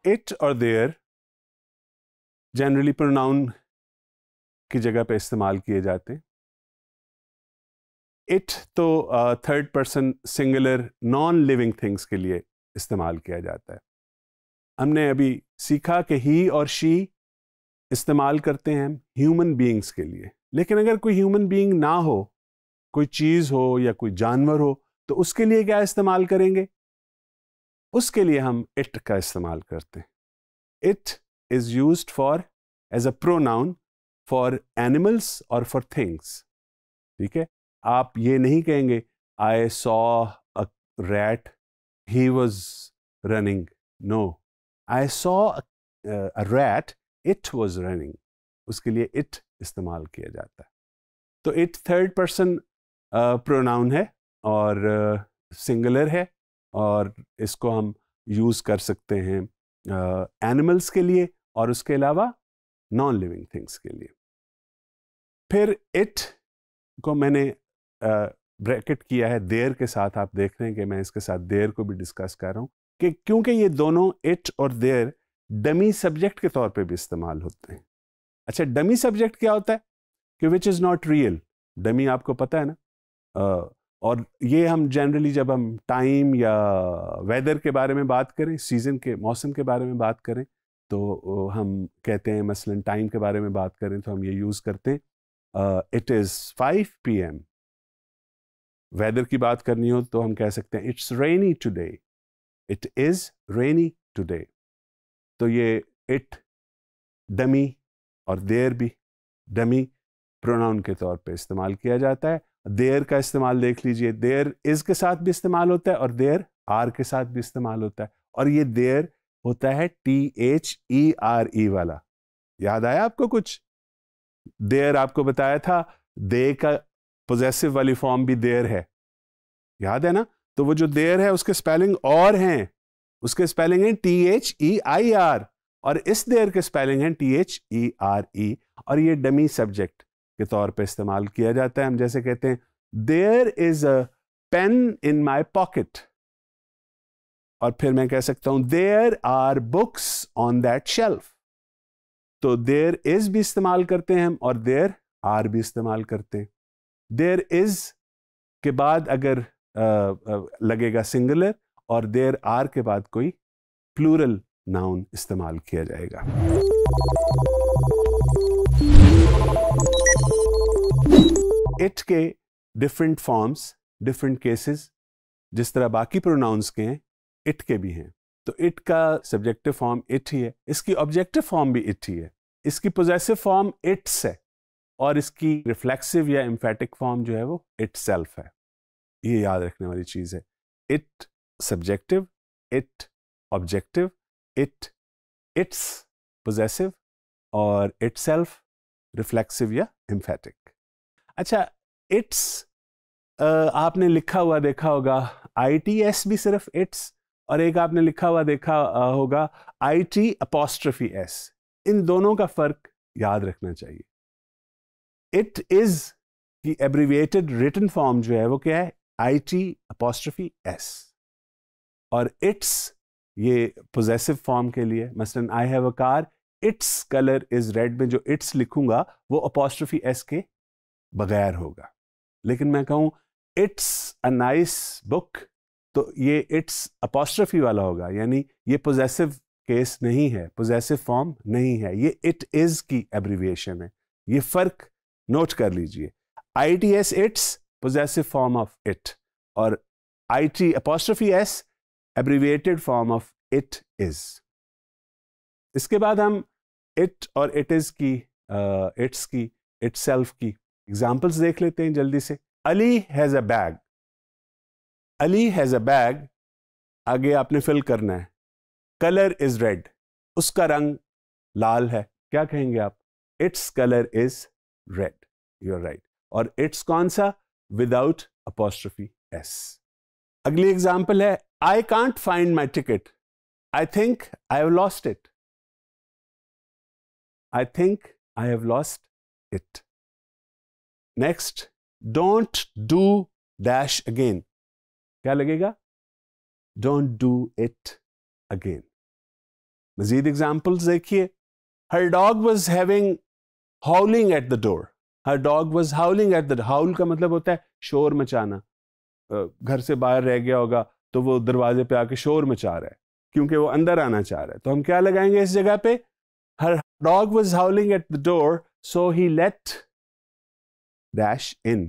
It और there generally pronoun की जगह पे इस्तेमाल किए जाते हैं। इट तो third person singular non living things के लिए इस्तेमाल किया जाता है। हमने अभी सीखा कि ही और शी इस्तेमाल करते हैं ह्यूमन बीइंग्स के लिए, लेकिन अगर कोई ह्यूमन बीइंग ना हो, कोई चीज़ हो या कोई जानवर हो, तो उसके लिए क्या इस्तेमाल करेंगे? उसके लिए हम इट का इस्तेमाल करते हैं। It is used for as a pronoun for animals और फॉर थिंग्स। ठीक है, आप ये नहीं कहेंगे I saw a rat he was running. No, I saw a rat it was running. उसके लिए इट इस्तेमाल किया जाता है। तो इट थर्ड पर्सन प्रोनाउन है और सिंगुलर है, और इसको हम यूज़ कर सकते हैं एनिमल्स के लिए और उसके अलावा नॉन लिविंग थिंग्स के लिए। फिर इट को मैंने ब्रैकेट किया है देयर के साथ। आप देख रहे हैं कि मैं इसके साथ देयर को भी डिस्कस कर रहा हूँ कि क्योंकि ये दोनों इट और देयर डमी सब्जेक्ट के तौर पे भी इस्तेमाल होते हैं। अच्छा, डमी सब्जेक्ट क्या होता है? कि which is not real. Dummy आपको पता है ना। और ये हम जनरली जब हम टाइम या वेदर के बारे में बात करें, सीज़न के मौसम के बारे में बात करें, तो हम कहते हैं, मसलन टाइम के बारे में बात करें तो हम ये यूज़ करते हैं इट इज़ 5 PM। वेदर की बात करनी हो तो हम कह सकते हैं it's rainy today, it is rainy today. तो ये इट डमी और देयर भी डमी प्रोनाउन के तौर पे इस्तेमाल किया जाता है। देयर का इस्तेमाल देख लीजिए, देयर इज के साथ भी इस्तेमाल होता है और देयर आर के साथ भी इस्तेमाल होता है। और ये देयर होता है THERE वाला। याद आया आपको कुछ? देयर आपको बताया था, दे का पोजेसिव वाली फॉर्म भी देयर है, याद है ना? तो वो जो देयर है उसके स्पेलिंग और हैं, उसके स्पेलिंग है THEIR, और इस देयर के स्पेलिंग है THERE। और ये डमी सब्जेक्ट के तौर पे इस्तेमाल किया जाता है। हम जैसे कहते हैं there is a pen in my pocket, और फिर मैं कह सकता हूं there are books on that shelf. तो देयर इज भी इस्तेमाल करते हैं हम और देयर आर भी इस्तेमाल करते हैं। देयर इज के बाद अगर लगेगा सिंगुलर, और देयर आर के बाद कोई प्लूरल नाउन इस्तेमाल किया जाएगा। इट के डिफरेंट फॉर्म्स, डिफरेंट केसेस, जिस तरह बाकी प्रोनाउंस के हैं, इट के भी हैं। तो इट का सब्जेक्टिव फॉर्म इट ही है, इसकी ऑब्जेक्टिव फॉर्म भी इट ही है, इसकी पोजेसिव फॉर्म इट्स है, और इसकी रिफ्लेक्सिव या एम्फेटिक फॉर्म जो है वो इटसेल्फ है। ये याद रखने वाली चीज़ है। It subjective, it objective, it it's possessive, और इटसेल्फ रिफ्लेक्सिव या एम्फेटिक। अच्छा, इट्स आपने लिखा हुआ देखा होगा ITS भी सिर्फ इट्स, और एक आपने लिखा हुआ देखा होगा IT''S। इन दोनों का फर्क याद रखना चाहिए। इट इज की एब्रीविएटेड रिटन फॉर्म जो है वो क्या है? IT''S। और इट्स ये पोजेसिव फॉर्म के लिए, मसलन I have a car, it's colour is red में जो इट्स लिखूंगा वो अपॉस्ट्रोफी S के बगैर होगा। लेकिन मैं कहूं इट्स अ नाइस बुक, तो ये इट्स अपॉस्ट्रोफी वाला होगा, यानी ये पोजेसिव केस नहीं है, पोजेसिव फॉर्म नहीं है, ये इट इज की एब्रीविएशन है। ये फर्क नोट कर लीजिए। ITS it's possessive form of it, और IT''S abbreviated form of it is. इसके बाद हम इट और इट इज की, इट्स की, इटसेल्फ की एग्जाम्पल्स देख लेते हैं जल्दी से। Ali has a bag, Ali has a bag, आगे आपने फिल करना है। कलर इज रेड, उसका रंग लाल है, क्या कहेंगे आप? Its colour is red, you are right. और इट्स कौन सा? Without apostrophe S। अगली एग्जाम्पल है I can't find my ticket, I think I have lost it, I think I have lost it. Next, don't do dash again, क्या लगेगा? Don't do it again. मजीद examples देखिए, her dog was having howling at the door, her dog was howling at the, howl का मतलब होता है शोर मचाना, घर से बाहर रह गया होगा तो वो दरवाजे पे आके शोर मचा रहा है क्योंकि वो अंदर आना चाह रहा है, तो हम क्या लगाएंगे इस जगह पे, her dog was howling at the door so he let dash in,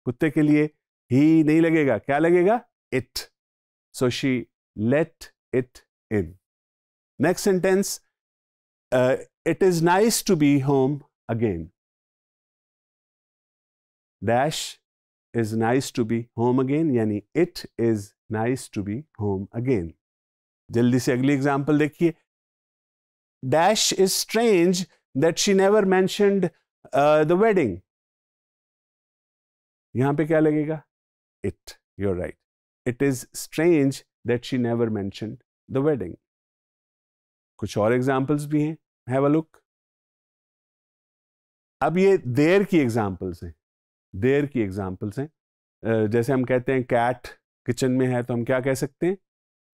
कुत्ते के लिए ही नहीं लगेगा, क्या लगेगा, it, so she let it in. Next sentence, it is nice to be home again, dash is nice to be home again, यानी it is nice to be home again। जल्दी से अगली एग्जाम्पल देखिए, dash is strange that she never mentioned the wedding, यहां पे क्या लगेगा, it, you're right, it is strange that she never mentioned the wedding। कुछ और एग्जाम्पल्स भी हैं, have a look। अब ये देर की एग्जाम्पल्स हैं, देर की एग्जाम्पल्स हैं। जैसे हम कहते हैं कैट किचन में है तो हम क्या कह सकते हैं,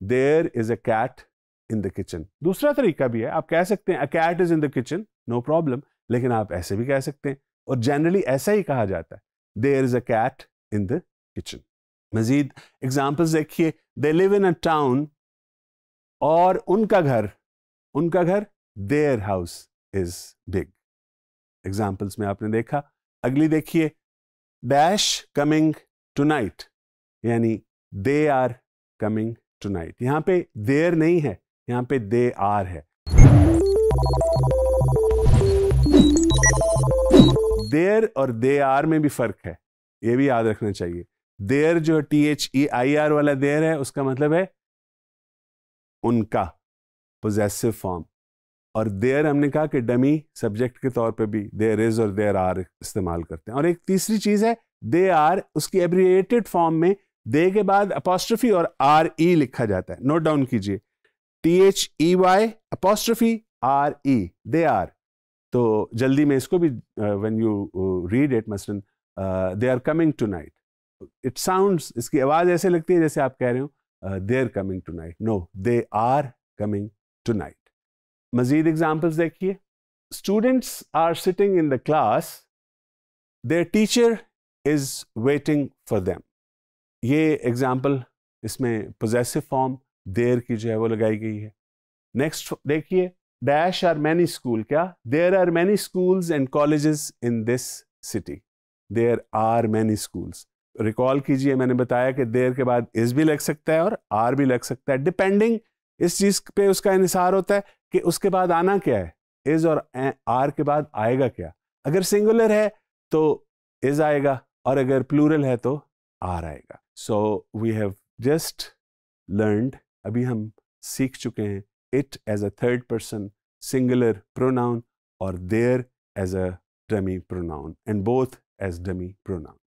there is a cat in the kitchen. दूसरा तरीका भी है, आप कह सकते हैं a cat is in the kitchen, no problem, लेकिन आप ऐसे भी कह सकते हैं और जनरली ऐसा ही कहा जाता है, there is a cat in the kitchen. मजीद एग्जाम्पल्स देखिए, they live in a town, और उनका घर, their house is big. Examples में आपने देखा। अगली देखिए, डैश कमिंग टुनाइट, यानी दे आर कमिंग टुनाइट। यहां पे देर नहीं है, यहां पे दे आर है। देर और दे आर में भी फर्क है, ये भी याद रखना चाहिए। देर जो THEIR वाला देर है उसका मतलब है उनका, पोजेसिव फॉर्म, और देयर हमने कहा कि डमी सब्जेक्ट के तौर पे भी देयर इज और देयर आर इस्तेमाल करते हैं। और एक तीसरी चीज है दे आर, उसकी एब्रिएटेड फॉर्म में दे के बाद अपोस्ट्रोफी और RE लिखा जाता है, नोट डाउन कीजिए, THEY apostrophe RE, they are. तो जल्दी में इसको भी व्हेन यू रीड इट, मसलन they are coming tonight, it sounds, इसकी आवाज ऐसे लगती है जैसे आप कह रहे हो they are coming tonight, no, they are coming tonight. मजीद एग्जाम्पल्स देखिए, students are sitting in the class, their teacher is waiting for them. ये एग्जाम्पल, इसमें पोजेसिव फॉर्म देयर की जो है वो लगाई गई है। नेक्स्ट देखिए, डैश आर मैनी स्कूल, क्या, there are many schools and colleges in this city, there are many schools. Recall कीजिए, मैंने बताया कि देयर के बाद इज भी लग सकता है और आर भी लग सकता है, डिपेंडिंग इस चीज पे उसका इन्हिसार होता है कि उसके बाद आना क्या है, इज और आर के बाद आएगा क्या। अगर सिंगुलर है तो इज आएगा और अगर प्लूरल है तो आर आएगा। So we have just learned, अभी हम सीख चुके हैं it as a third person singular pronoun और there as a dummy pronoun, and both as dummy pronoun.